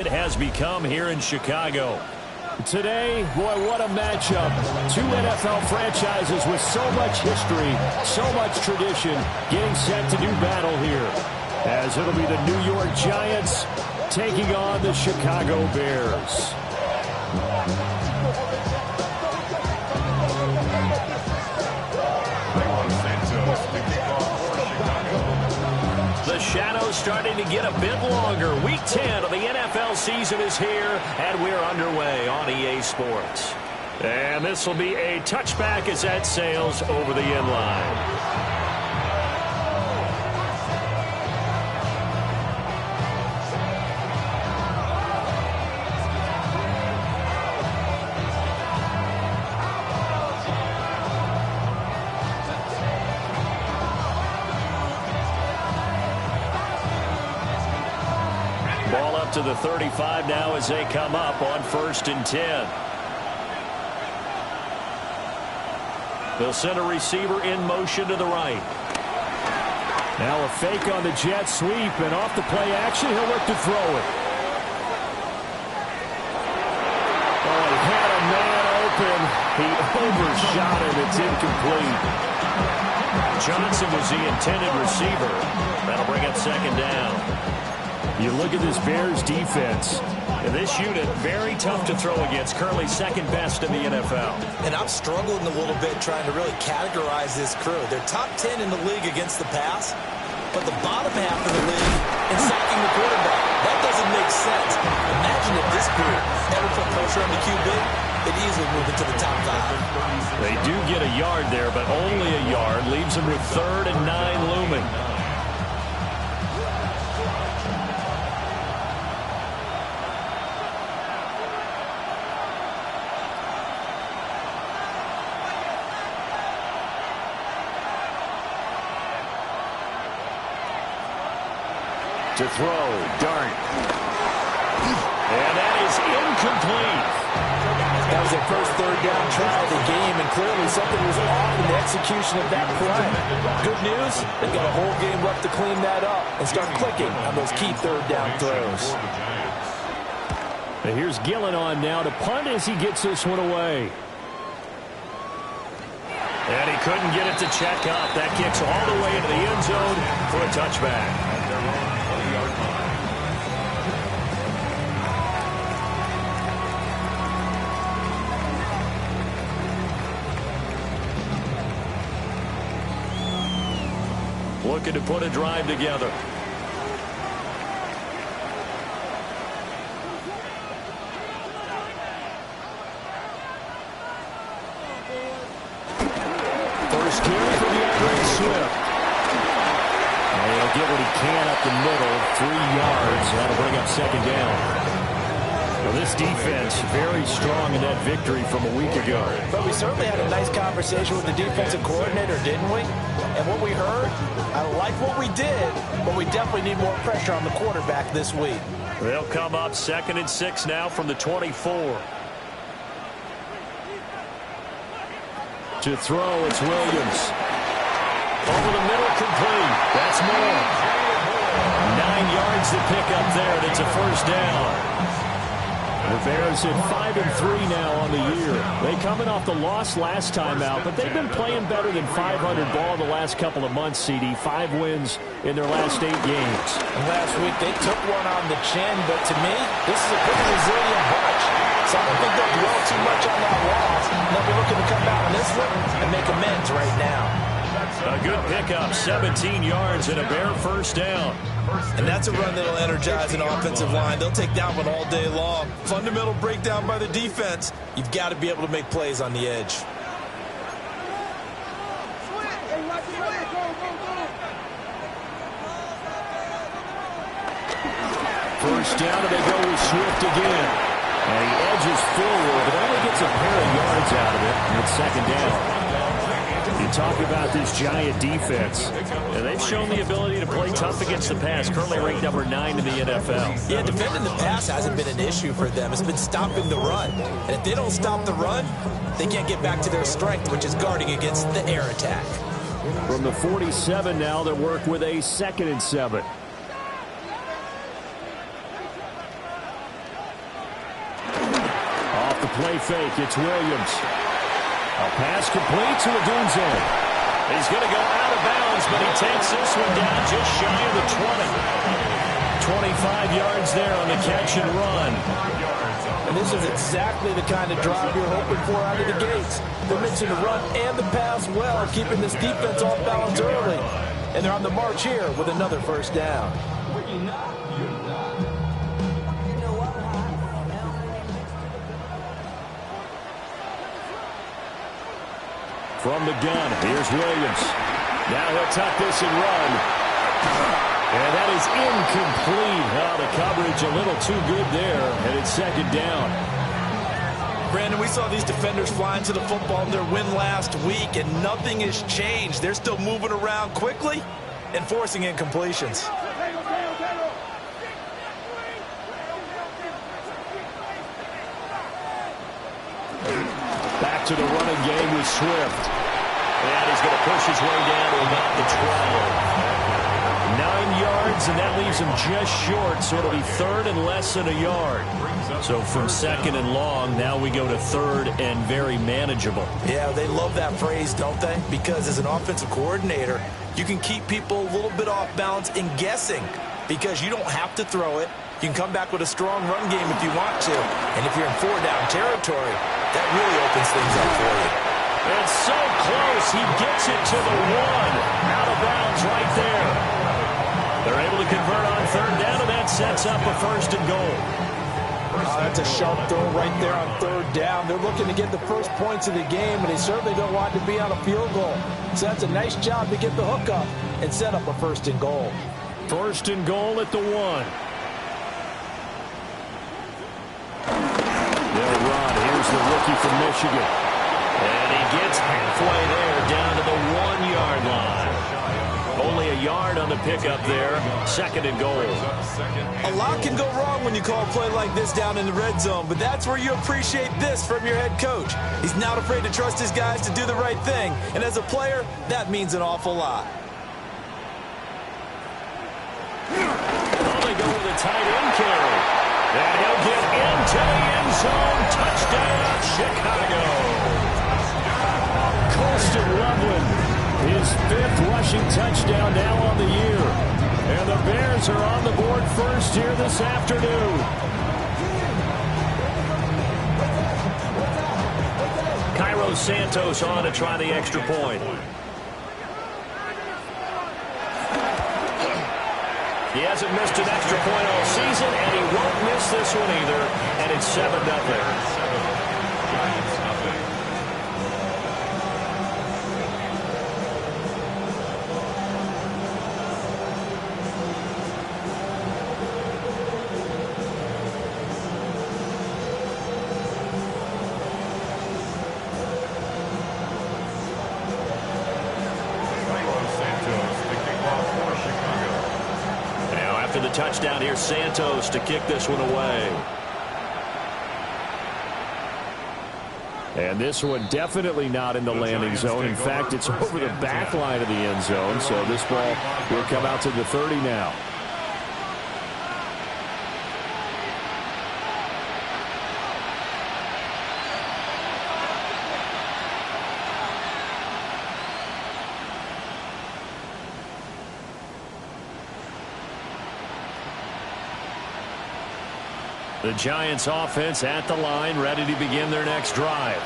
It has become here in Chicago. Today, boy, what a matchup. Two NFL franchises with so much history, so much tradition, getting set to do battle here. As it'll be the New York Giants taking on the Chicago Bears. The shadow's starting to get a bit longer. Week 10 of the NFL season is here, and we're underway on EA Sports. And this will be a touchback as that sails over the end line. Ball up to the 35 now as they come up on 1st and 10. They'll send a receiver in motion to the right. Now a fake on the jet sweep, and off the play action, he'll look to throw it. Oh, he had a man open. He overshot him. It's incomplete. Johnson was the intended receiver. That'll bring up 2nd down. You look at this Bears defense. And this unit, very tough to throw against. Currently 2nd best in the NFL. And I'm struggling a little bit trying to really categorize this crew. They're top 10 in the league against the pass, but the bottom half of the league in sacking the quarterback. That doesn't make sense. Imagine if this group ever put pressure on the QB, they'd easily move into the top 5. They do get a yard there, but only a yard. Leaves them with 3rd and 9 looming. To throw, Dart. And that is incomplete. That was their first 3rd down try of the game, and clearly something was off in the execution of that play. Good news, they've got a whole game left to clean that up and start clicking on those key 3rd down throws. And here's Gillen on now to punt as he gets this one away. And he couldn't get it to check up. That kicks all the way into the end zone for a touchback. Looking to put a drive together. First carry for DeAndre Swift. And he'll get what he can up the middle. 3 yards. That'll bring up 2nd down. Well, this defense very strong in that victory from a week ago. But we certainly had a nice conversation with the defensive coordinator, didn't we? And what we heard, I like what we did, but we definitely need more pressure on the quarterback this week. They'll come up 2nd and 6 now from the 24. To throw, it's Williams. Over the middle, complete. That's more. 9 yards to pick up there, and it's a 1st down. The Bears at 5-3 now on the year. They coming off the loss last time out, but they've been playing better than 500 ball the last couple of months, CD. 5 wins in their last 8 games. And last week they took one on the chin, but to me, this is a pretty resilient bunch. So I don't think they'll dwell too much on that loss. They'll be looking to come out on this one and make amends right now. A good pickup, 17 yards and a Bear 1st down. And that's a run that'll energize an offensive line. They'll take that one all day long. Fundamental breakdown by the defense. You've got to be able to make plays on the edge. First down, and they go with Swift again. And he edges forward, but only gets a pair of yards out of it. And it's 2nd down. You talk about this Giant defense. And they've shown the ability to play tough against the pass. Currently ranked number 9 in the NFL. Yeah, defending the pass hasn't been an issue for them. It's been stopping the run. And if they don't stop the run, they can't get back to their strength, which is guarding against the air attack. From the 47 now, they work with a 2nd and 7. off the play fake. It's Williams. A pass complete to Odunze. He's going to go out of bounds, but he takes this one down just shy of the 20. 25 yards there on the catch and run. And this is exactly the kind of drive you're hoping for out of the gates. They're mixing the run and the pass well, keeping this defense off balance early. And they're on the march here with another first down. From the gun, here's Williams. Now he'll tuck this and run. And that is incomplete. Oh, the coverage a little too good there, and it's second down. Brandon, we saw these defenders flying to the football in their win last week, and nothing has changed. They're still moving around quickly and forcing incompletions. Back to the running game with Swift. And he's going to push his way down to about the 12. 9 yards, and that leaves him just short, so it'll be third and less than a yard. So from second and long, now we go to third and very manageable. Yeah, they love that phrase, don't they? Because as an offensive coordinator, you can keep people a little bit off balance and guessing because you don't have to throw it. You can come back with a strong run game if you want to. And if you're in four-down territory, that really opens things up for you. It's so close. He gets it to the 1. Out of bounds right there. They're able to convert on third down, and that sets up a first and goal. That's a sharp throw right there on third down. They're looking to get the first points of the game, and they certainly don't want to be on a field goal. So that's a nice job to get the hook up and set up a first and goal. First and goal at the 1. They'll run. Here's the rookie from Michigan. And he gets halfway there down to the 1-yard line. Only a yard on the pickup there. Second and goal. A lot can go wrong when you call a play like this down in the red zone, but that's where you appreciate this from your head coach. He's not afraid to trust his guys to do the right thing, and as a player, that means an awful lot. Oh, they go with a tight end carry. And he'll get into the end zone. Touchdown, Chicago. Colston Loveland, his 5th rushing touchdown now on the year. And the Bears are on the board first here this afternoon. Cairo Santos on to try the extra point. He hasn't missed an extra point all season, and he won't miss this one either. And it's 7-0. Touchdown here, Santos to kick this one away. And this one definitely not in the landing zone. In fact, it's over the back line of the end zone. So this ball will come out to the 30 now. The Giants offense at the line, ready to begin their next drive.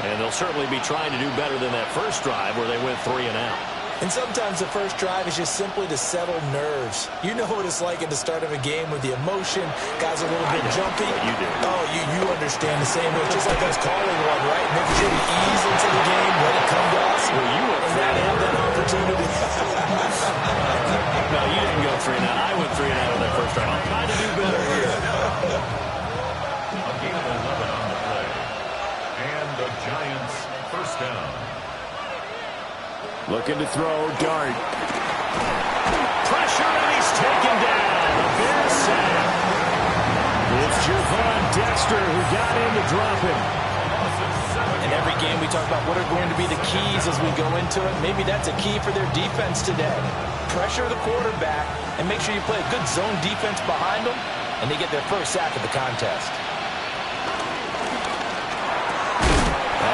And they'll certainly be trying to do better than that first drive where they went 3 and out. And sometimes the first drive is just simply to settle nerves. You know what it's like at the start of a game with the emotion. Guys are a little bit jumpy. You do. Oh, you understand the same way. It's just like us calling one, right? Making sure we ease into the game, let it come to us. Well, you went and not have that opportunity. No, you didn't go 3 and out. I went 3 and out on that first drive. I'm trying to do better here. A gain of 11 on the play. And the Giants first down. Looking to throw, Dart. Pressure, and he's taken down. A Bears sack. It's Javon Dexter who got in to drop him. In every game we talk about what are going to be the keys as we go into it. Maybe that's a key for their defense today. Pressure the quarterback and make sure you play a good zone defense behind them, and they get their first sack of the contest.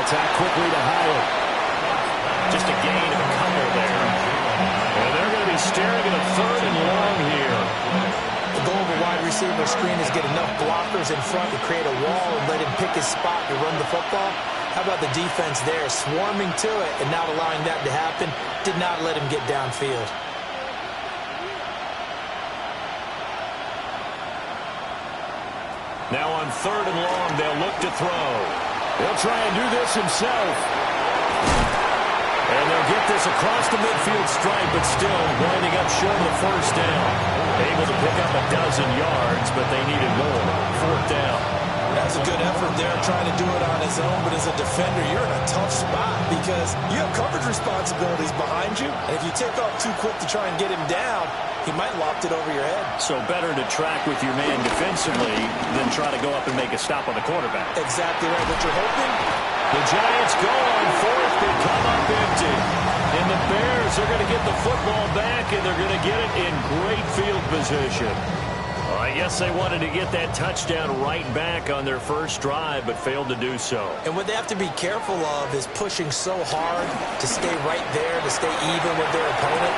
attack quickly to Hyatt. Just a gain of a couple there. And they're going to be staring at a 3rd and long here. The goal of a wide receiver screen is get enough blockers in front to create a wall and let him pick his spot to run the football. How about the defense there, swarming to it and not allowing that to happen? Did not let him get downfield. Now on 3rd and long, they'll look to throw. He'll try and do this himself. And they'll get this across the midfield stripe, but still winding up short of the 1st down. Able to pick up a dozen yards, but they needed more. 4th down. That's a good effort there, trying to do it on his own, but as a defender, you're in a tough spot because you have coverage responsibilities behind you, and if you take off too quick to try and get him down, he might loft it over your head. So better to track with your man defensively than try to go up and make a stop on the quarterback. Exactly right. What you're hoping? The Giants go on 4th, but come up empty. And the Bears are going to get the football back, and they're going to get it in great field position. Well, I guess they wanted to get that touchdown right back on their first drive, but failed to do so. And what they have to be careful of is pushing so hard to stay right there, to stay even with their opponent,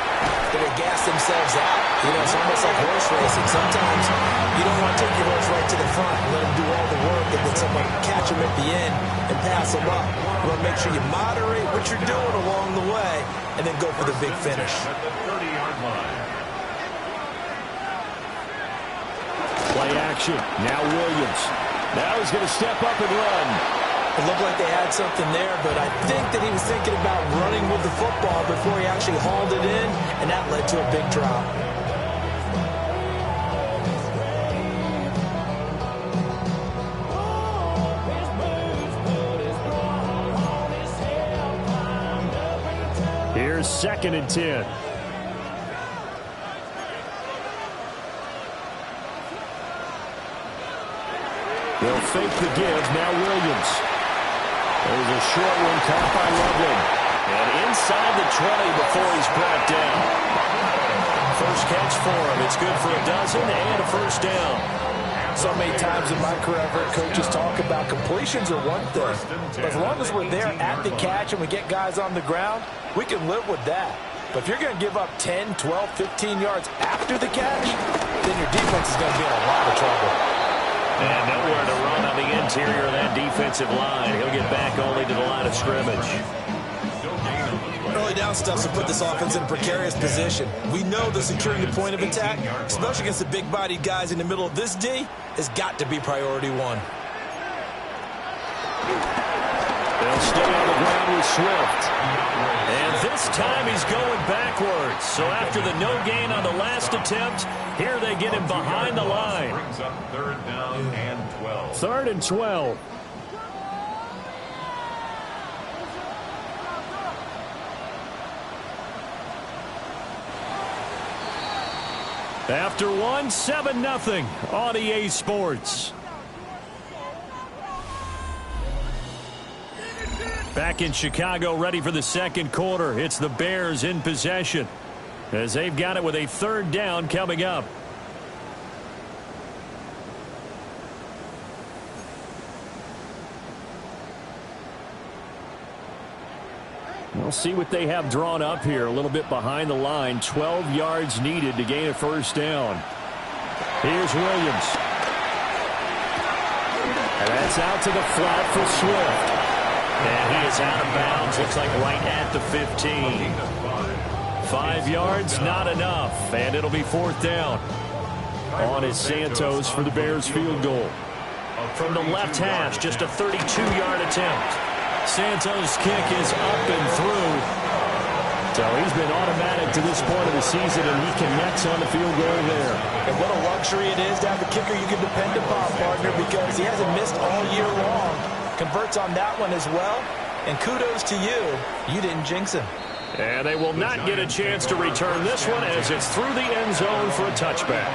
that they gas themselves out. You know, it's almost like horse racing. Sometimes you don't want to take your horse right to the front and let him do all the work and then someone catch him at the end and pass him up. You want to make sure you moderate what you're doing along the way and then go for the big finish. At the 30-yard line. Play action. Now Williams. Now he's going to step up and run. It looked like they had something there, but I think that he was thinking about running with the football before he actually hauled it in, and that led to a big drop. Here's 2nd and 10. They'll fake the give. Now Williams. There's a short one caught by Loveland. And inside the 20 before he's brought down. First catch for him. It's good for a dozen and a 1st down. So many times in my career, I've heard coaches talk about completions are one thing. But as long as we're there at the catch and we get guys on the ground, we can live with that. But if you're going to give up 10, 12, 15 yards after the catch, then your defense is going to be in a lot of trouble. And nowhere to run on the interior of that defensive line. He'll get back only to the line of scrimmage. Early down stuff to put this offense in a precarious position. We know that securing the point of attack, especially against the big-bodied guys in the middle of this D, has got to be priority one. They'll stay on the ground with Swift. And this time he's going backwards. So after the no gain on the last attempt, here they get him behind the line. Brings up 3rd down and 12. 3rd and 12. After one, 7-0 on EA Sports. Back in Chicago, ready for the 2nd quarter. It's the Bears in possession as they've got it with a 3rd down coming up. We'll see what they have drawn up here. A little bit behind the line. 12 yards needed to gain a 1st down. Here's Williams. And that's out to the flat for Swift. And he is out of bounds. Looks like right at the 15. 5 yards, not enough. And it'll be 4th down. On is Santos for the Bears field goal. From the left hash, just a 32-yard attempt. Santos' kick is up and through. So he's been automatic to this point of the season, and he connects on the field goal there. And what a luxury it is to have a kicker you can depend upon, partner, because he hasn't missed all year long. Converts on that one as well. And kudos to you. You didn't jinx him. And they will not get a chance to return this one as it's through the end zone for a touchback.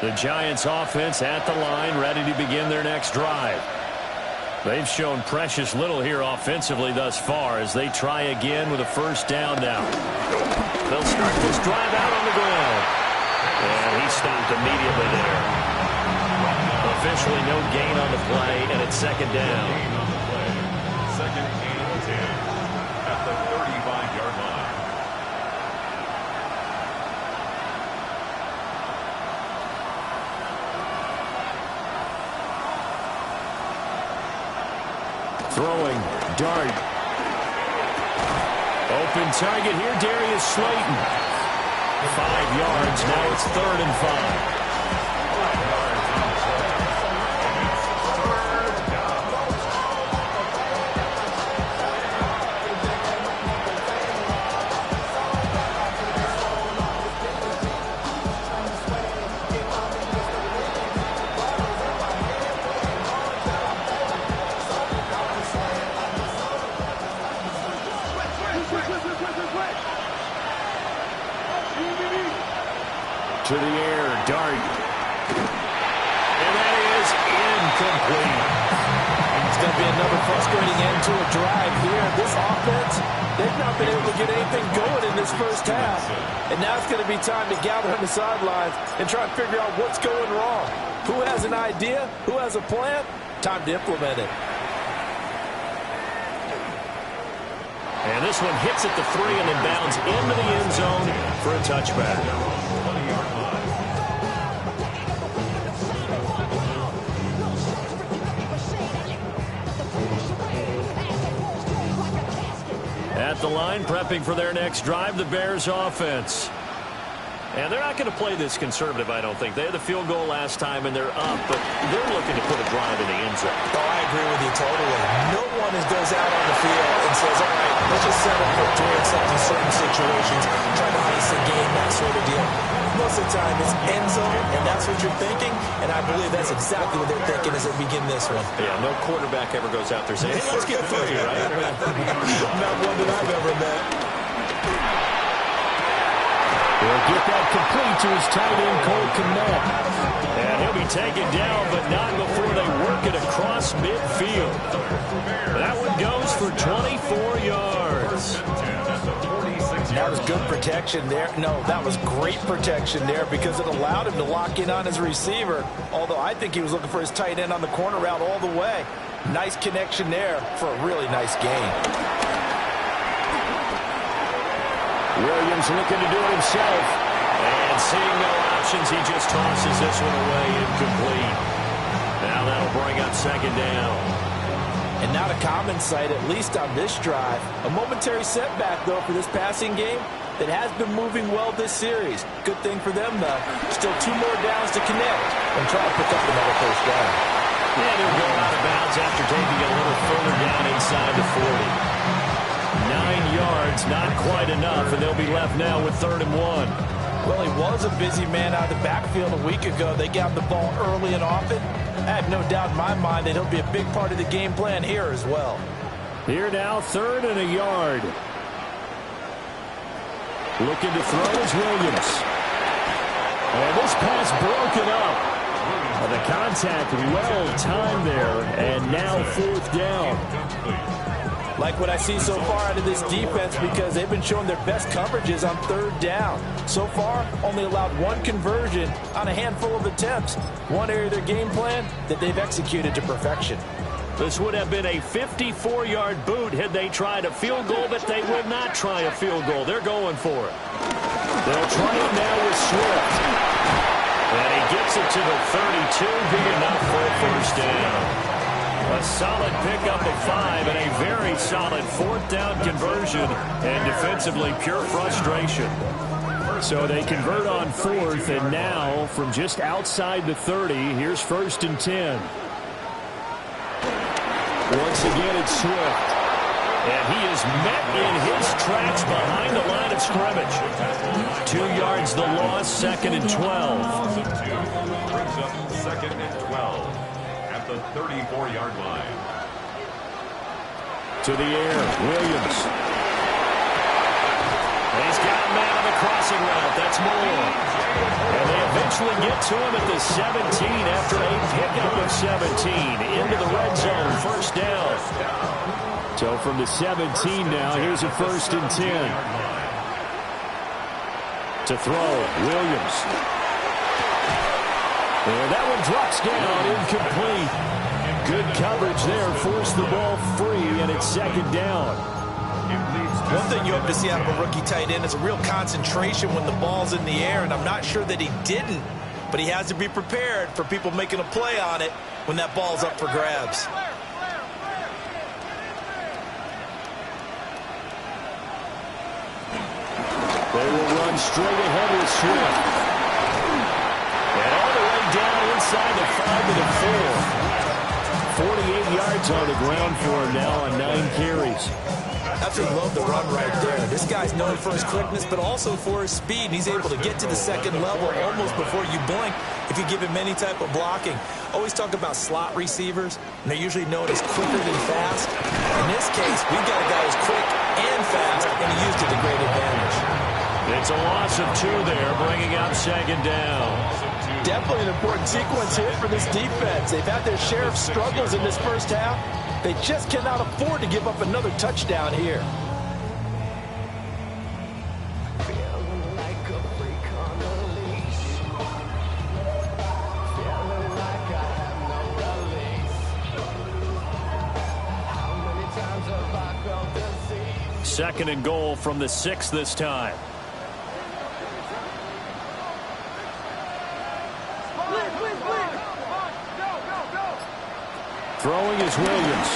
The Giants offense at the line, ready to begin their next drive. They've shown precious little here offensively thus far as they try again with a 1st down now. They'll start this drive out on the ground. And he stopped immediately there. Officially no gain on the play, and it's second down. Gain on the play. Second and 10 at the 35-yard line. Throwing, Dart. Open target here, Darius Slayton. 5 yards, now it's 3rd and 5. To the air, Dart. And that is incomplete. It's going to be another frustrating end to a drive here. This offense, they've not been able to get anything going in this first half. And now it's going to be time to gather on the sidelines and try and figure out what's going wrong. Who has an idea? Who has a plan? Time to implement it. And this one hits at the 3 and then bounds into the end zone for a touchback. At the line, prepping for their next drive, the Bears offense. And they're not going to play this conservative, I don't think. They had the field goal last time, and they're up, but they're looking to put a drive in the end zone. Oh, I agree with you totally. No one goes out on the field and says, all right, let's just settle for doing something in certain situations, try to ice a game, that sort of deal. Most of the time, it's end zone, and that's what you're thinking, and I believe that's exactly what they're thinking as they begin this one. Yeah, no quarterback ever goes out there saying, hey, let's get 3, right? Not one that I've ever met. He'll get that complete to his tight end, Cole Kmet. And he'll be taken down, but not before they work it across midfield. That one goes for 24 yards. That was good protection there. No, that was great protection there because it allowed him to lock in on his receiver, although I think he was looking for his tight end on the corner route all the way. Nice connection there for a really nice gain. Williams looking to do it himself. And seeing no options, he just tosses this one away, incomplete. Now that'll bring up second down. And not a common sight, at least on this drive. A momentary setback, though, for this passing game that has been moving well this series. Good thing for them, though. Still 2 more downs to connect and try to pick up another first down. Yeah, they'll go out of bounds after taking it a little further down inside the 40. 9 yards, not quite enough, and they'll be left now with 3rd and 1. Well, he was a busy man out of the backfield a week ago. They got the ball early and often. I have no doubt in my mind that he'll be a big part of the game plan here as well. Here now, 3rd and a yard. Looking to throw is Williams. And this pass broken up. The contact well timed there, and now 4th down. Like what I see so far out of this defense because they've been showing their best coverages on 3rd down. So far, only allowed 1 conversion on a handful of attempts. One area of their game plan that they've executed to perfection. This would have been a 54-yard boot had they tried a field goal, but they will not try a field goal. They're going for it. They'll try it now with Swift. And he gets it to the 32, be enough for a first down. A solid pickup of 5 and a very solid 4th down conversion, and defensively pure frustration. So they convert on 4th, and now from just outside the 30, here's 1st and 10. Once again, it's Swift. And he is met in his tracks behind the line of scrimmage. 2 yards the loss, 2nd and 12. Brings up 2nd and 12 at the 34-yard line. To the air, Williams. And he's got a man on the crossing route. That's Moore. And they eventually get to him at the 17 after a pickup of 17 into the red zone. First down. So from the 17 now, here's a 1st and 10. To throw, Williams. And that one drops down, incomplete. Good coverage there, forced the ball free, and it's second down. One thing you hope to see out of a rookie tight end is a real concentration when the ball's in the air, and I'm not sure that he didn't, but he has to be prepared for people making a play on it when that ball's up for grabs. They will run straight ahead with Swift. And all the way down inside the 5 to the 4. 48 yards on the ground for him now on 9 carries. Absolutely love the run right there. This guy's known for his quickness, but also for his speed. And he's able to get to the second level almost before you blink if you give him any type of blocking. Always talk about slot receivers, and they're usually known as quicker than fast. In this case, we've got a guy who's quick and fast, and he used it to great advantage. It's a loss of 2 there, bringing up second down. Definitely an important sequence here for this defense. They've had their share of struggles in this first half. They just cannot afford to give up another touchdown here. Second and goal from the 6 this time. Throwing is Williams.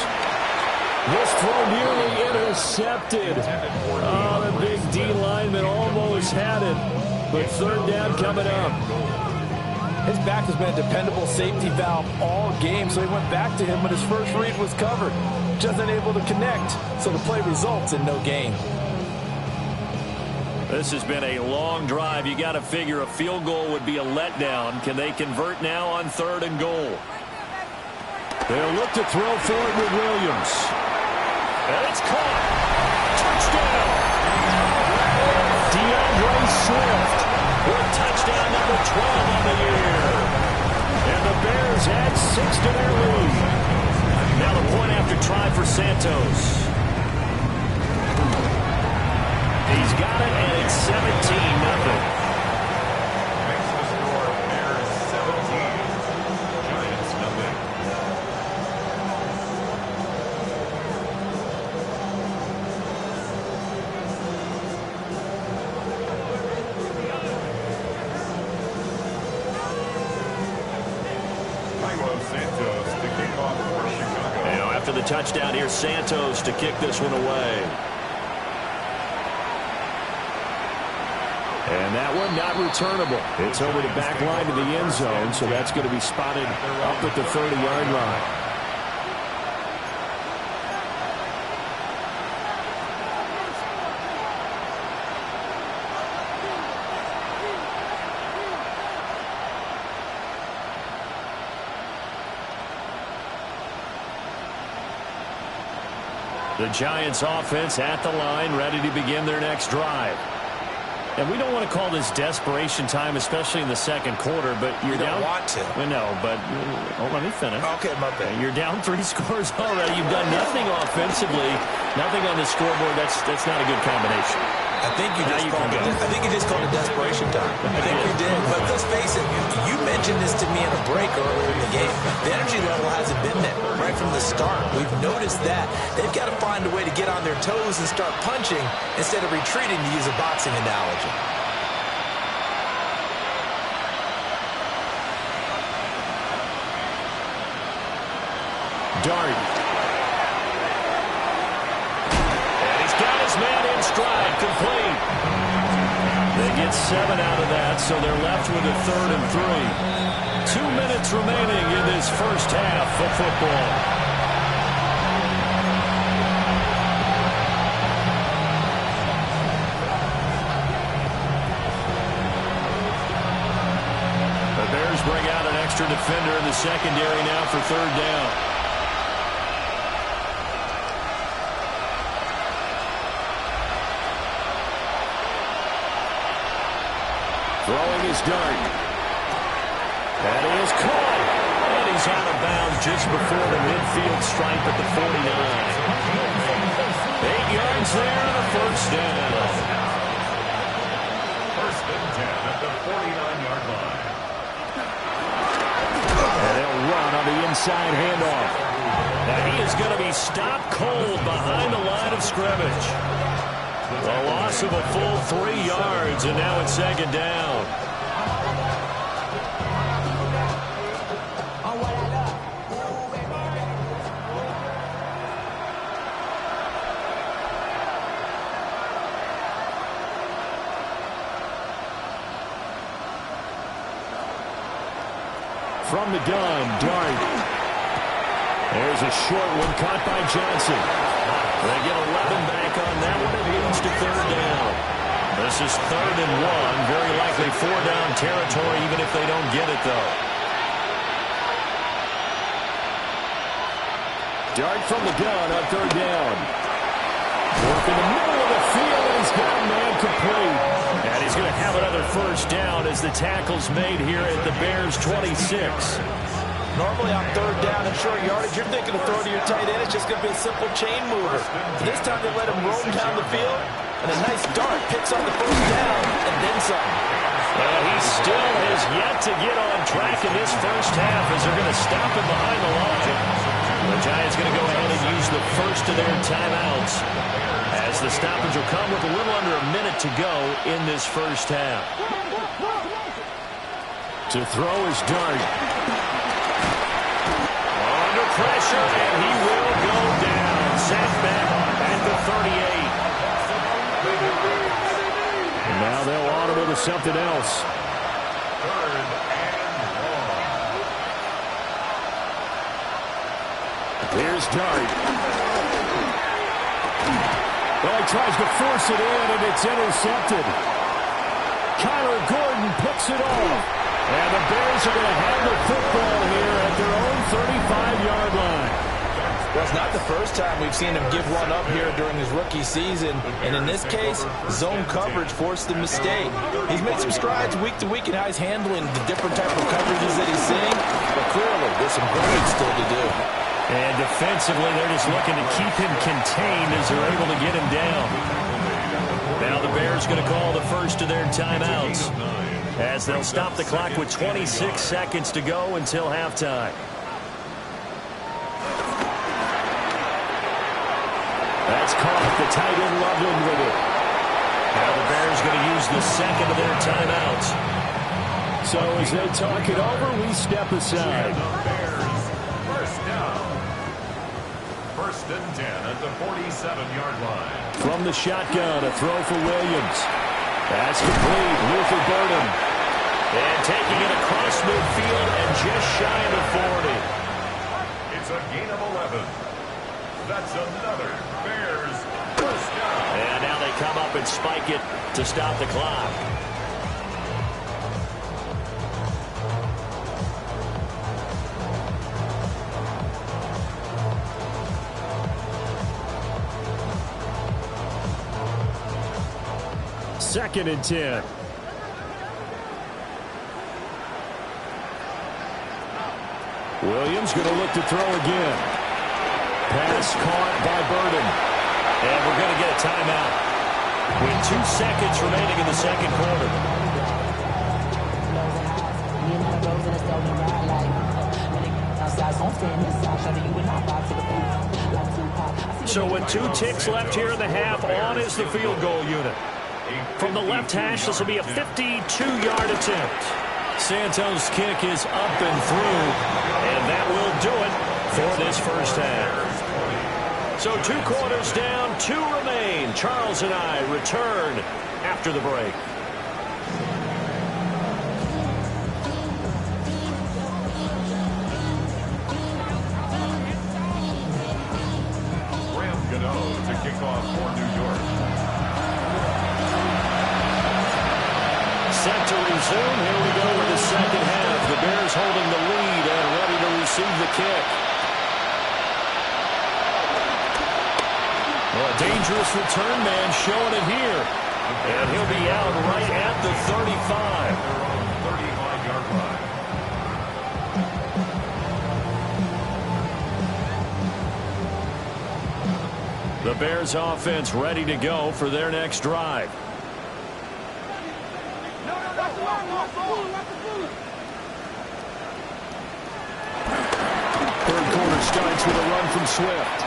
This throw nearly intercepted. Oh, the big D lineman almost had it. But third down coming up. His back has been a dependable safety valve all game, so he went back to him when his first read was covered. Just unable to connect, so the play results in no gain. This has been a long drive. You got to figure a field goal would be a letdown. Can they convert now on third and goal? They'll look to throw for it with Williams. And it's caught. Touchdown. DeAndre Swift with touchdown number 12 on the year. And the Bears add 6 to their lead. Now the point after try for Santos. He's got it, and it's 17-0. Makes the score Bears 17, Giants nothing. Taiwo Santos to kick off for Chicago. You know, after the touchdown, here's Santos to kick this one away. And that one not returnable. It's over the back line of the end zone, so that's going to be spotted up at the 30-yard line. The Giants offense at the line, ready to begin their next drive. And we don't want to call this desperation time, especially in the second quarter, but you're down. You don't want to. Well, no, but let me finish. Okay, my bad. You're down 3 scores already. You've done nothing offensively, nothing on the scoreboard. That's not a good combination. I think you just called it desperation time. I think you did. But let's face it, you mentioned this to me in a break earlier in the game. The energy level hasn't been there right from the start. We've noticed that. They've got to find a way to get on their toes and start punching instead of retreating, to use a boxing analogy. Dart. Man in stride, complete. They get 7 out of that, so they're left with a 3rd and 3. 2 minutes remaining in this first half of football. The Bears bring out an extra defender in the secondary now for 3rd down. Throwing his dart. That is caught. And he's out of bounds just before the midfield stripe at the 49. 8 yards there and a first down. First and 10 at the 49-yard line. run on the inside handoff. Now he is going to be stopped cold behind the line of scrimmage. A loss of a full 3 yards, and now it's second down. From the gun, Dart. There's a short one caught by Johnson. They get 11 back on that one. It leads to third down. This is 3rd and 1. Very likely 4-down territory, even if they don't get it, though. Dart from the gun on 3rd down. Work in the middle of the field. He's got a man complete. And he's going to have another first down as the tackle's made here at the Bears 26. Normally on 3rd down and short yardage, you're thinking of throwing to your tight end. It's just going to be a simple chain mover. This time they let him roam down the field, and a nice dart picks up the first down and then some. Well, he still has yet to get on track in this first half as they're going to stop him behind the line. The Giants going to go ahead and use the first of their timeouts as the stoppage will come with a little under a minute to go in this first half. To throw is Dart. Under pressure, and he will go down. Sacked back at the 38. And now they'll audible to something else. 3rd and 1. Here's Dart. Well, he tries to force it in, and it's intercepted. Kyler Gordon picks it off. And the Bears are going to have the football here at their own 35-yard line. Well, it's not the first time we've seen him give one up here during his rookie season. And in this case, zone coverage forced the mistake. He's made some strides week to week in how he's handling the different type of coverages that he's seeing. But clearly, there's some growing still to do. And defensively, they're just looking to keep him contained as they're able to get him down. Now the Bears going to call the first of their timeouts as they'll stop the clock with 26 seconds to go until halftime. That's caught. The tight end Loveland with it. Now the Bears going to use the second of their timeouts. So as they talk it over, we step aside. Bears, first down. 1st and 10 at the 47-yard line. From the shotgun, a throw for Williams. That's complete. Luther Burden. And taking it across midfield and just shy of the 40. It's a gain of 11. That's another Bears first down. And now they come up and spike it to stop the clock. Second and 10. Williams going to look to throw again. Pass caught by Burden. And we're going to get a timeout with 2 seconds remaining in the second quarter. So with 2 ticks left here in the half, on is the field goal unit. From the left hash, this will be a 52-yard attempt. Santos' kick is up and through, and that will do it for this first half. So 2 quarters down, 2 remain. Charles and I return after the break. Graham Gano to kick off for New York. Set to resume. Here we go with the second half. The Bears holding the lead and ready to receive the kick. Well, a dangerous return man showing it here. And he'll be out right at the 35. 35-yard line. The Bears offense ready to go for their next drive. quarter starts with a run from Swift.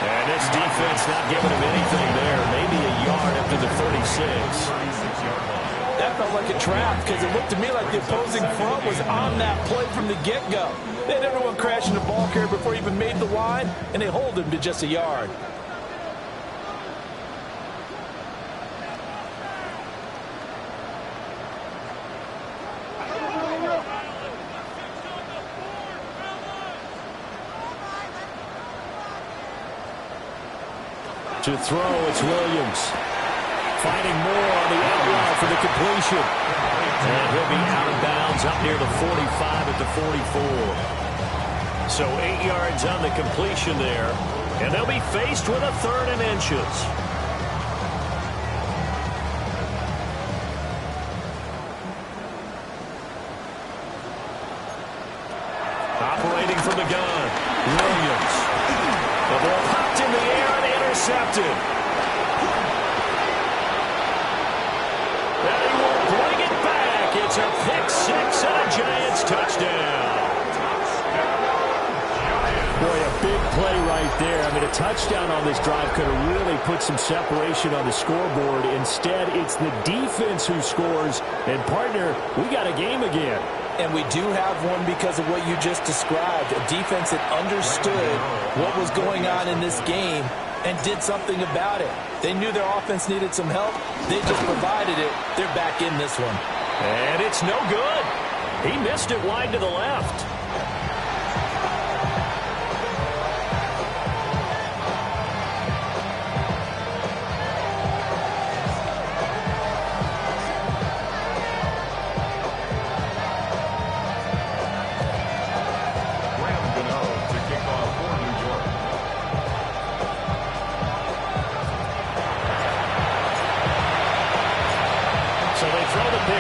And this defense not giving him anything there. Maybe a yard after the 36. That felt like a trap because it looked to me like the opposing front was on that play from the get-go. They had everyone crashing the ball carrier before he even made the line, and they hold him to just a yard. To throw, it's Williams. Finding more on the out route for the completion. And he'll be out of bounds up near the 45 at the 44. So 8 yards on the completion there. And they'll be faced with a 3rd and inches. Operating from the gun, Williams. The ball popped in the air and intercepted. And he will bring it back. It's a pick six and a Giants touchdown. Boy, a big play right there. I mean, a touchdown on this drive could have really put some separation on the scoreboard. Instead, it's the defense who scores. And, partner, we got a game again. And we do have one because of what you just described. A defense that understood what was going on in this game and did something about it. They knew their offense needed some help. They just provided it. They're back in this one. And it's no good. He missed it wide to the left.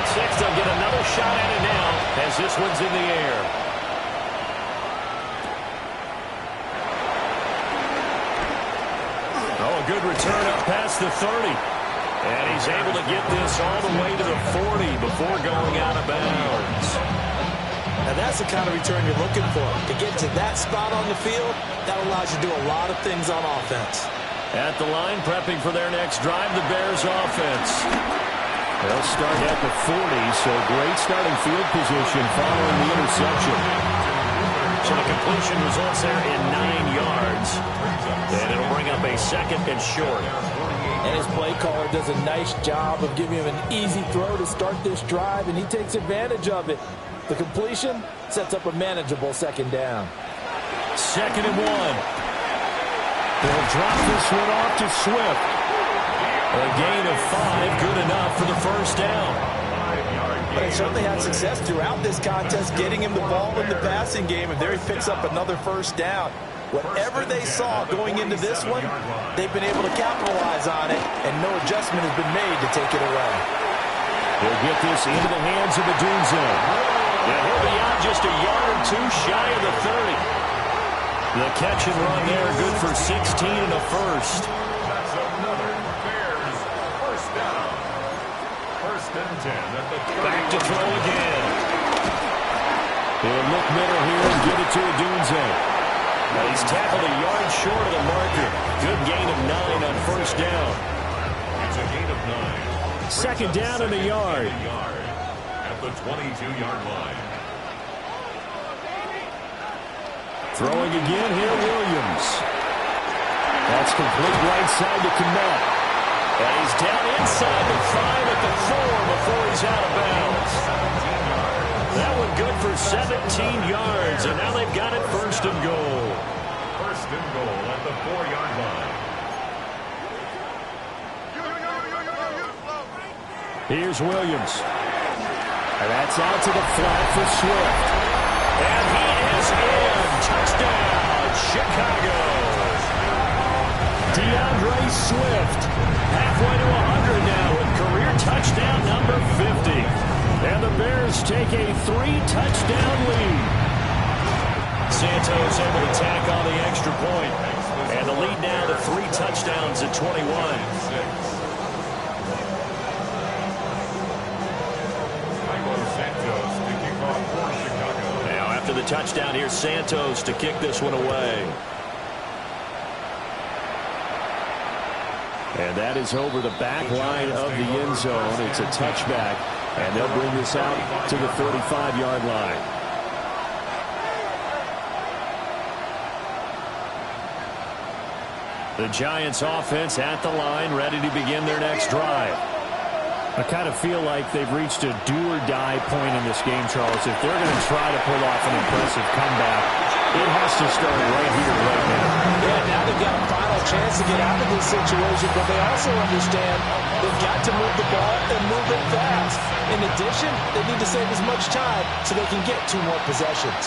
Six, they'll get another shot at it now as this one's in the air. Oh, a good return up past the 30. And he's able to get this all the way to the 40 before going out of bounds. Now that's the kind of return you're looking for. To get to that spot on the field, that allows you to do a lot of things on offense. At the line, prepping for their next drive, the Bears offense. They'll start at the 40, so great starting field position following the interception. So the completion results there in 9 yards. And it'll bring up a 2nd and short. And his play caller does a nice job of giving him an easy throw to start this drive, and he takes advantage of it. The completion sets up a manageable 2nd down. 2nd and 1. They'll drop this one off to Swift. A gain of 5, good enough for the first down. But he certainly had success throughout this contest getting him the ball in the passing game, and there he picks up another first down. Whatever they saw going into this one, they've been able to capitalize on it, and no adjustment has been made to take it away. They'll get this into the hands of Odunze. Yeah, he'll be out just a yard or 2 shy of the 30. The catch and run there, good for 16 and a first. That's another Bears first down. 1st and 10 at the 30. Back to throw again. They'll look middle here and get it to Odunze. Now he's tackled a yard short of the marker. Good gain of 9 on first down. It's a gain of 9. 2nd down and a yard. At the 22-yard line. Throwing again here, Williams. That's complete right side to Kmet. And he's down inside the 5 at the 4 before he's out of bounds. That one good for 17 yards, and now they've got it 1st and goal. 1st and goal at the 4-yard line. Here's Williams. And that's out to the flat for Swift. And he is in. Touchdown, Chicago. DeAndre Swift. Halfway to 100 now with career touchdown number 50. And the Bears take a 3-touchdown lead. Santos able to tack on the extra point. And the lead now to 3 touchdowns at 21. after the touchdown. Here's Santos to kick this one away. And that is over the back line of the end zone. It's a touchback, and they'll bring this out to the 35-yard line. The Giants offense at the line, ready to begin their next drive. I kind of feel like they've reached a do-or-die point in this game, Charles. If they're going to try to pull off an impressive comeback, it has to start right here, right now. Yeah, now they've got a final chance to get out of this situation, but they also understand they've got to move the ball and move it fast. In addition, they need to save as much time so they can get 2 more possessions.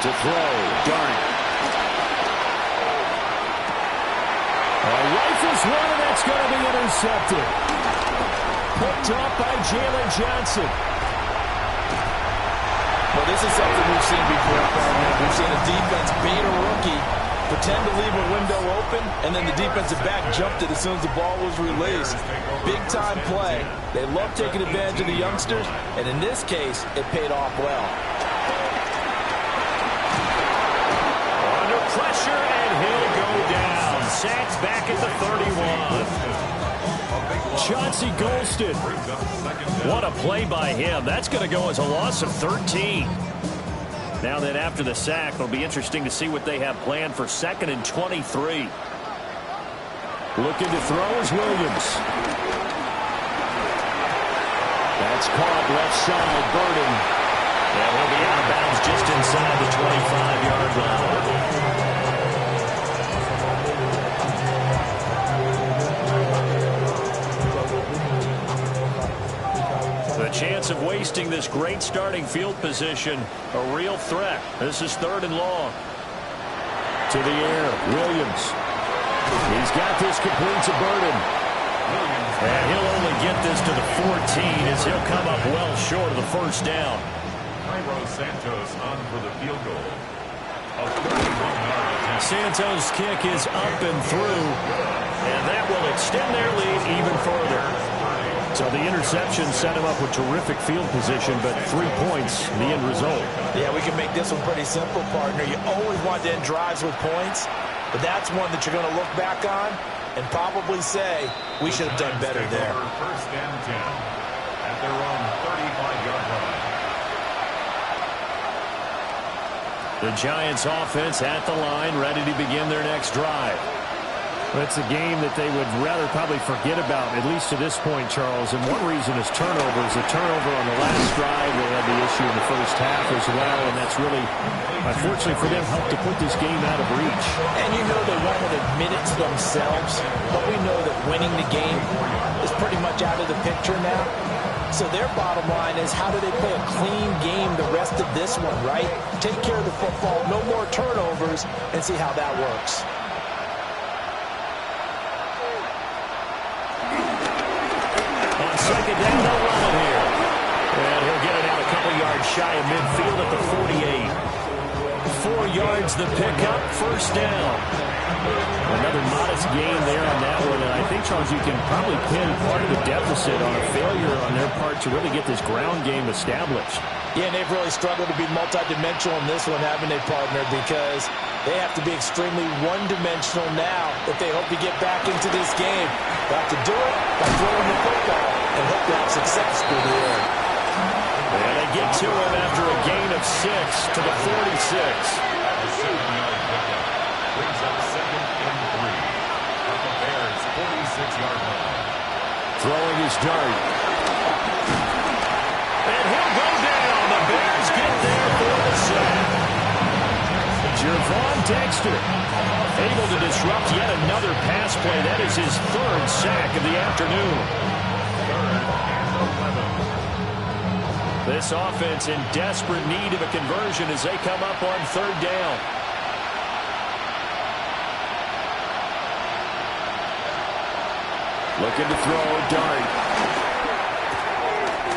To throw, Darnold. Rifles one, and that's going to be intercepted. Picked up by Jalen Johnson. Well, this is something we've seen before, partner. We've seen a defense bait a rookie, pretend to leave a window open, and then the defensive back jumped it as soon as the ball was released. Big-time play. They love taking advantage of the youngsters, and in this case, it paid off well. Under pressure, and he'll go down. Sacked back at the 31. Chauncey Golston. What a play by him. That's going to go as a loss of 13. Now then, after the sack, it'll be interesting to see what they have planned for 2nd and 23. Looking to throw is Williams. That's caught left side, Burden. And he'll be out of bounds just inside the 25-yard line. The chance of wasting this great starting field position, a real threat. This is 3rd and long. To the air, Williams. He's got this complete to Burden. And he'll only get this to the 14 as he'll come up well short of the first down. Cairo Santos on for the field goal. A 31-yard attempt. Santos' kick is up and through, and that will extend their lead even further. So the interception set him up with terrific field position, but 3 points, the end result. Yeah, we can make this one pretty simple, partner. You always want to end drives with points, but that's one that you're going to look back on and probably say, we should have done better there. 1st and 10 at their own 35-yard line. The Giants offense at the line, ready to begin their next drive. It's a game that they would rather probably forget about, at least to this point, Charles. And one reason is turnovers. The turnover on the last drive, they had the issue in the first half as well, and that's really, unfortunately for them, helped to put this game out of reach. And you know they won't admit it to themselves, but we know that winning the game is pretty much out of the picture now. So their bottom line is, how do they play a clean game the rest of this one, right? Take care of the football, no more turnovers, and see how that works. Second down, they'll run it here. And he'll get it out a couple yards shy of midfield at the 48. 4 yards the pickup, first down. Another modest gain there on that one, and I think, Charles, you can probably pin part of the deficit on a failure on their part to really get this ground game established. Yeah, and they've really struggled to be multidimensional in this one, haven't they, partner? Because they have to be extremely one-dimensional now if they hope to get back into this game. They have to do it by throwing the football and hope to have success through the air. And they get to him after a gain of 6 to the 46. A 7-yard pickup brings up 2nd and 3 at the Bears' 46-yard line. Throwing his dart. And he'll go down. The Bears get there for the sack. Gervon Dexter able to disrupt yet another pass play. That is his 3rd sack of the afternoon. 3rd and 11. This offense in desperate need of a conversion as they come up on 3rd down. looking to throw, dart.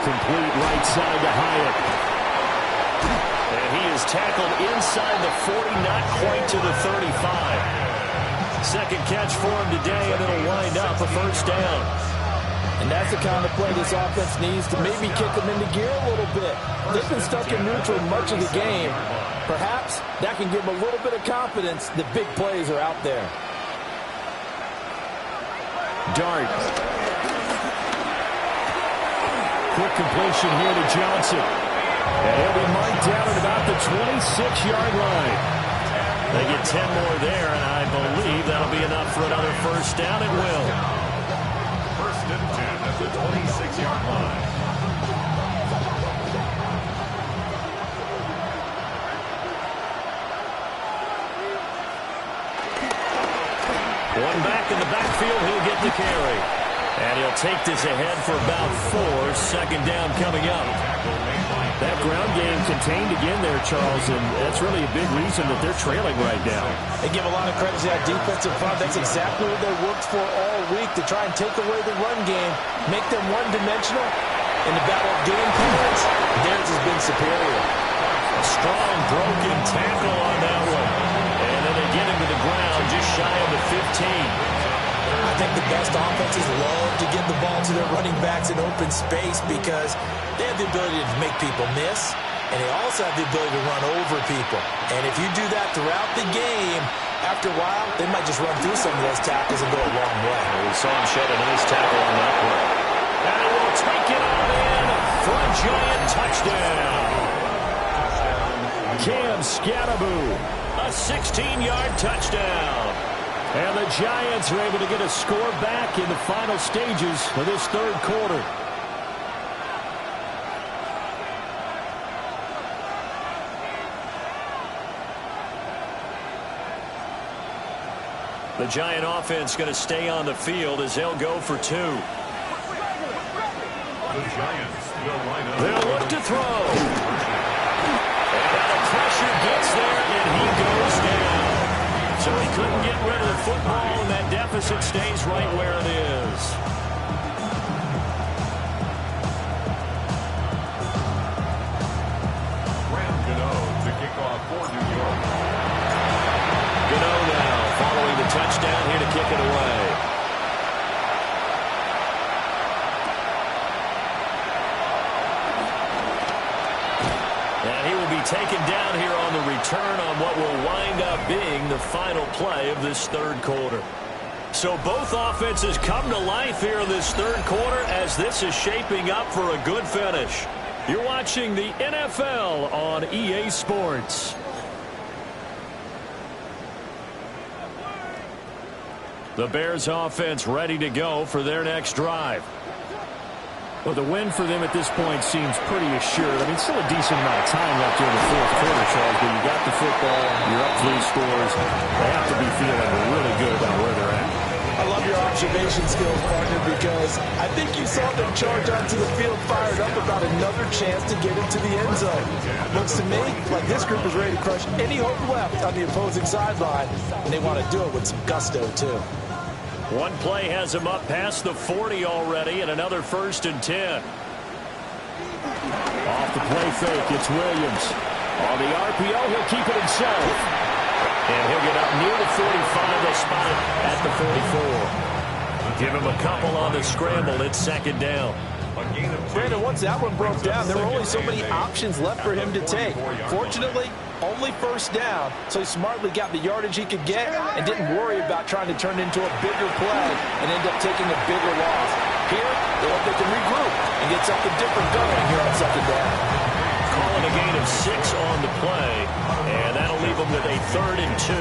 Complete right side to Hyatt. And he is tackled inside the 40, not quite to the 35. Second catch for him today, and it'll wind up a first down. And that's the kind of play this offense needs to maybe kick them into gear a little bit. They've been stuck in neutral much of the game. Perhaps that can give them a little bit of confidence that big plays are out there. Dart. Quick completion here to Johnson. And he'll be marked down at about the 26-yard line. They get 10 more there, and I believe that'll be enough for another first down. It will. First and 10 at the 26-yard line. One back in the backfield, he'll get the carry. And he'll take this ahead for about 4. Second down coming up. That ground game contained again there, Charles, and that's really a big reason that they're trailing right now. They give a lot of credit to that defensive front. That's exactly what they worked for all week, to try and take away the run game, make them one-dimensional. In the battle of game plans, theirs has been superior. A strong broken tackle on that one. And then they get him to the ground just shy of the 15. I think the best offenses love to get the ball to their running backs in open space because they have the ability to make people miss, and they also have the ability to run over people. And if you do that throughout the game, after a while, they might just run through some of those tackles and go a long way. We saw him shed a nice tackle on that play. And he will take it on in for a giant touchdown. Cam Scatteraboo, A 16-yard touchdown. and the Giants are able to get a score back in the final stages of this third quarter. The Giant offense going to stay on the field as they'll go for 2. The Giants will line up. They'll look to throw. And the pressure gets there, and he goes down. So he couldn't get rid of the football, and that deficit stays right where it is. Graham Gano to kick off for New York. Gano now following the touchdown here to kick it away. And he will be taken down here on the return on what will wind up being the final play of this third quarter. So both offenses come to life here in this third quarter as this is shaping up for a good finish. You're watching the NFL on EA Sports. The Bears offense ready to go for their next drive. Well, the win for them at this point seems pretty assured. I mean, still a decent amount of time left here in the fourth quarter, Charles, but you got the football, you're up 3 scores. They have to be feeling really good about where they're at. I love your observation skills, partner, because I think you saw them charge onto the field fired up about another chance to get into the end zone. Looks to me like this group is ready to crush any hope left on the opposing sideline, and they want to do it with some gusto, too. One play has him up past the 40 already, and another 1st and 10. Off the play fake, it's Williams. On the RPO, he'll keep it himself. And he'll get up near the 45. They'll spot it at the 44. Give him a couple on the scramble. It's 2nd down. Brandon, once that one broke down, there were only so many options left for him to take. Fortunately, only 1st down, so he smartly got the yardage he could get and didn't worry about trying to turn it into a bigger play and end up taking a bigger loss. Here, they hope they can regroup and get something different going here on 2nd down. Calling a gain of 6 on the play, and that'll leave them with a 3rd and 2.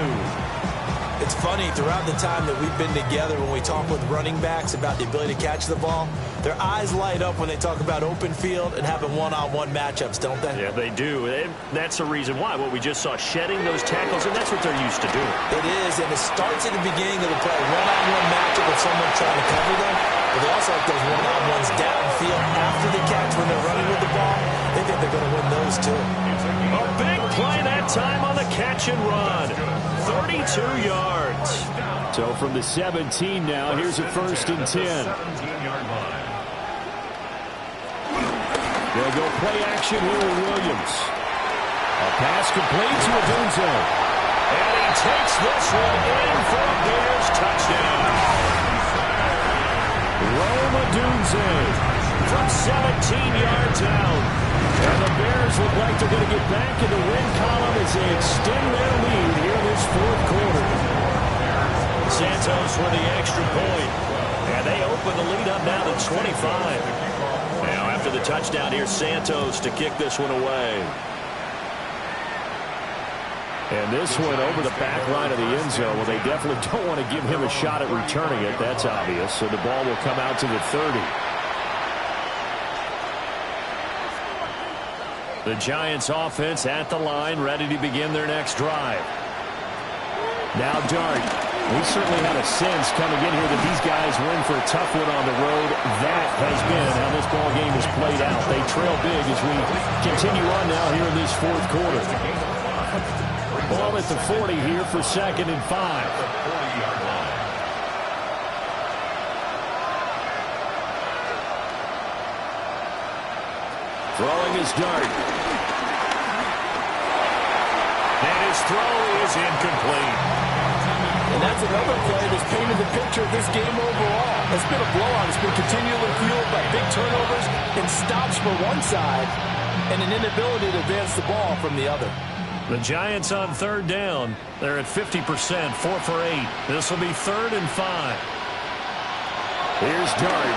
It's funny, throughout the time that we've been together, when we talk with running backs about the ability to catch the ball, their eyes light up when they talk about open field and having one-on-one matchups, don't they? Yeah, they do. And that's the reason why. What we just saw, shedding those tackles, and that's what they're used to doing. It is, and it starts at the beginning of the play. One-on-one matchup with someone trying to cover them, but they also have those one-on-ones downfield after the catch when they're running with the ball. They think they're going to win those, too. A big play that time on the catch and run. 32 yards. So from the 17 now, here's a 1st and 10. 17-yard line. They'll go play action here with Williams. A pass complete to Odunze. And he takes this one in for a Bears touchdown. Roll Rome Odunze from 17 yards out. And the Bears look like they're going to get back in the win column as they extend their lead here in this fourth quarter. Santos with the extra point. And they open the lead up now to 25. Now after the touchdown, here's Santos to kick this one away. And this one over the back line of the end zone. Well, they definitely don't want to give him a shot at returning it. That's obvious. So the ball will come out to the 30. The Giants offense at the line, ready to begin their next drive. Now Dart. We certainly had a sense coming in here that these guys win for a tough one on the road. That has been how this ball game has played out. They trail big as we continue on now here in this fourth quarter. Ball at the 40 here for 2nd and 5. Throwing his Dart. And his throw is incomplete. And that's another play that's painted the picture of this game overall. It's been a blowout. It's been continually fueled by big turnovers and stops for one side and an inability to advance the ball from the other. The Giants on 3rd down. They're at 50%, 4 for 8. This will be 3rd and 5. Here's Dart.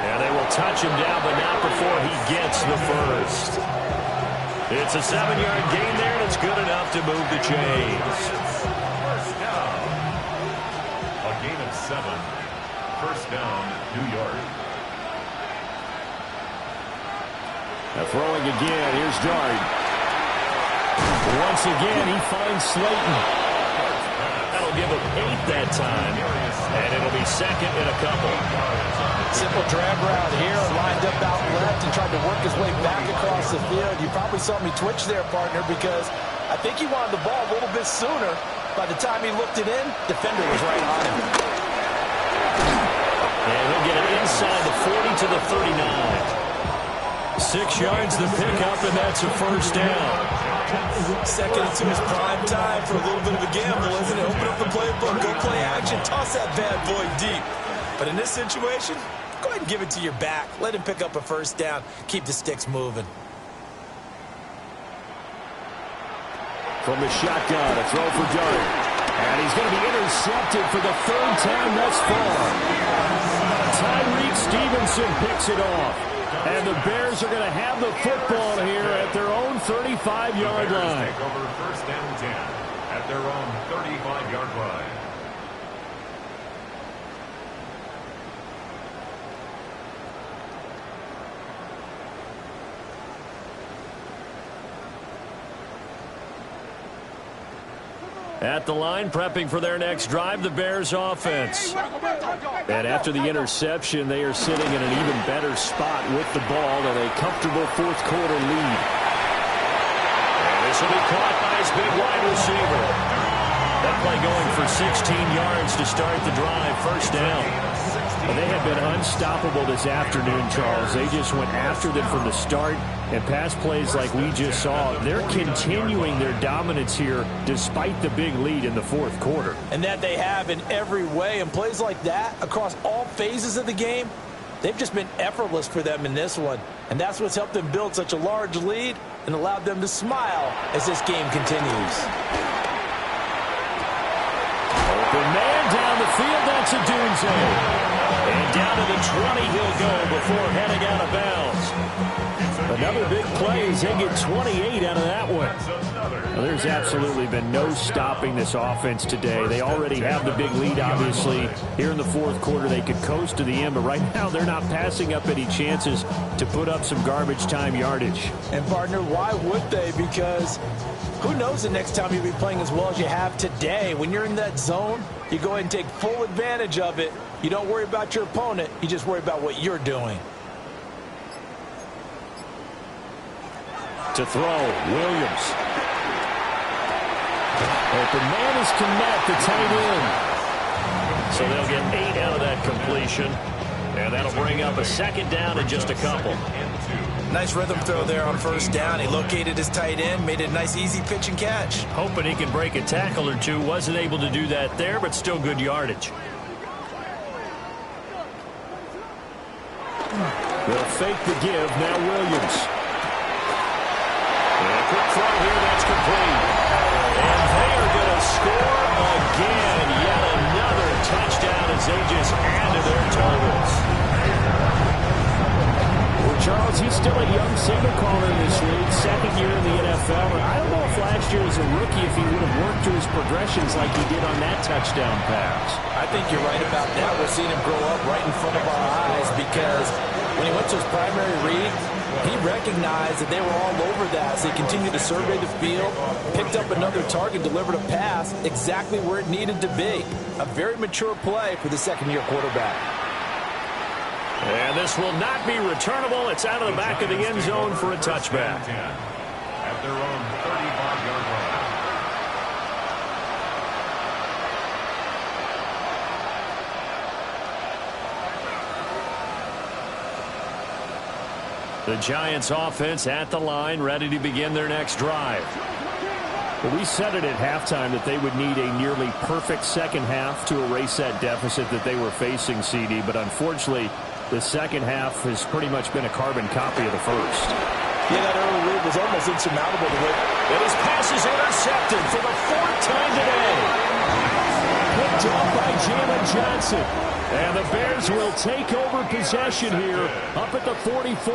And they will touch him down, but not before he gets the first. It's a 7-yard gain there, and it's good enough to move the chains. First down. A gain of 7. First down, New York. Now throwing again. Here's Dart. Once again, he finds Slayton. That'll give him 8 that time. And it'll be 2nd and a couple. Simple drag route here, lined up out left and tried to work his way back across the field. You probably saw me twitch there, partner, because I think he wanted the ball a little bit sooner. By the time he looked it in, defender was right on him. And he'll get it inside the 40 to the 39. 6 yards the pickup, and that's a first down. Second into his prime time for a little bit of a gamble, isn't it? Open up the playbook, go play action, toss that bad boy deep. But in this situation, go ahead and give it to your back. Let him pick up a first down. Keep the sticks moving. From the shotgun, a throw for Dart. And he's going to be intercepted for the 3rd time thus far. Tyreek Stevenson picks it off. And the Bears are going to have the football here at their own 35-yard line. Take over 1st and 10 at their own 35-yard line. At the line, prepping for their next drive, the Bears offense. And after the interception, they are sitting in an even better spot with the ball and a comfortable fourth quarter lead. And this will be caught by his big wide receiver. That play going for 16 yards to start the drive, first down. And they have been unstoppable this afternoon, Charles. They just went after them from the start, and pass plays like we just saw. They're continuing their dominance here despite the big lead in the fourth quarter. And that they have in every way. And plays like that across all phases of the game, they've just been effortless for them in this one. And that's what's helped them build such a large lead and allowed them to smile as this game continues. Open man down the field. That's Odunze. And down to the 20 he'll go before heading out of bounds. Another big play as they get 28 out of that one. Well, there's absolutely been no stopping this offense today. They already have the big lead, obviously. Here in the fourth quarter, they could coast to the end, but right now they're not passing up any chances to put up some garbage time yardage. And, partner, why would they? Because who knows the next time you'll be playing as well as you have today. When you're in that zone, you go ahead and take full advantage of it. You don't worry about your opponent. You just worry about what you're doing. To throw, Williams. Open man is Kmet, the tight end. So they'll get 8 out of that completion. And that'll bring up a second down and just a couple. Nice rhythm throw there on first down. He located his tight end, made it a nice easy pitch and catch. Hoping he can break a tackle or two. Wasn't able to do that there, but still good yardage. They'll fake the give. Now Williams. And a quick throw here. That's complete. And they are going to score again. Yet another touchdown as they just add to their totals. Well, Charles, he's still a young signal caller in this league, second year in the NFL. And I don't know if last year as a rookie if he would have worked through his progressions like he did on that touchdown pass. I think you're right about that. We're seeing him grow up right in front of our eyes because when he went to his primary read, he recognized that they were all over that. So he continued to survey the field, picked up another target, delivered a pass exactly where it needed to be. A very mature play for the second-year quarterback. And this will not be returnable. It's out of the back of the end zone for a touchback. At their own 35-yard line. The Giants offense at the line, ready to begin their next drive. Well, we said it at halftime that they would need a nearly perfect second half to erase that deficit that they were facing, CD. But unfortunately, the second half has pretty much been a carbon copy of the first. Yeah, that early lead was almost insurmountable. And his pass is intercepted for the fourth time today. Picked off by Jalen Johnson. And the Bears will take over possession here up at the 44.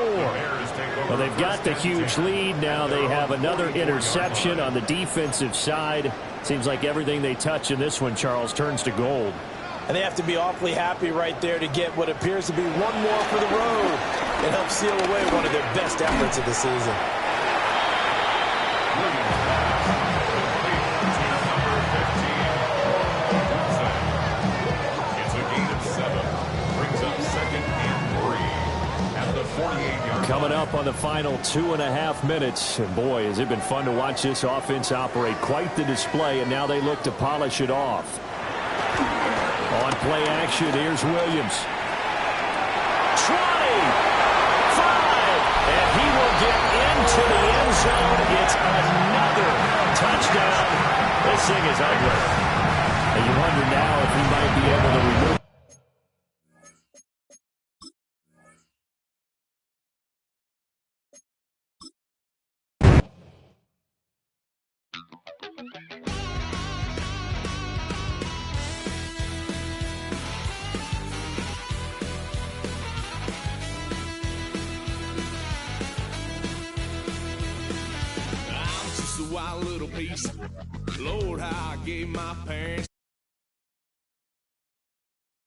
Well, they've got the huge lead. Now they have another interception on the defensive side. Seems like everything they touch in this one, Charles, turns to gold. And they have to be awfully happy right there to get what appears to be one more for the road and help seal away one of their best efforts of the season. It's a gain of 7. Brings up 2nd and 3 at the 48-yard line. Coming up on the final 2.5 minutes. And boy, has it been fun to watch this offense operate. Quite the display, and now they look to polish it off. On play action, here's Williams. 20, 5, and he will get into the end zone. It's another touchdown. This thing is ugly. And you wonder now if he might be able to remove. Wild little piece. Lord, how I gave my parents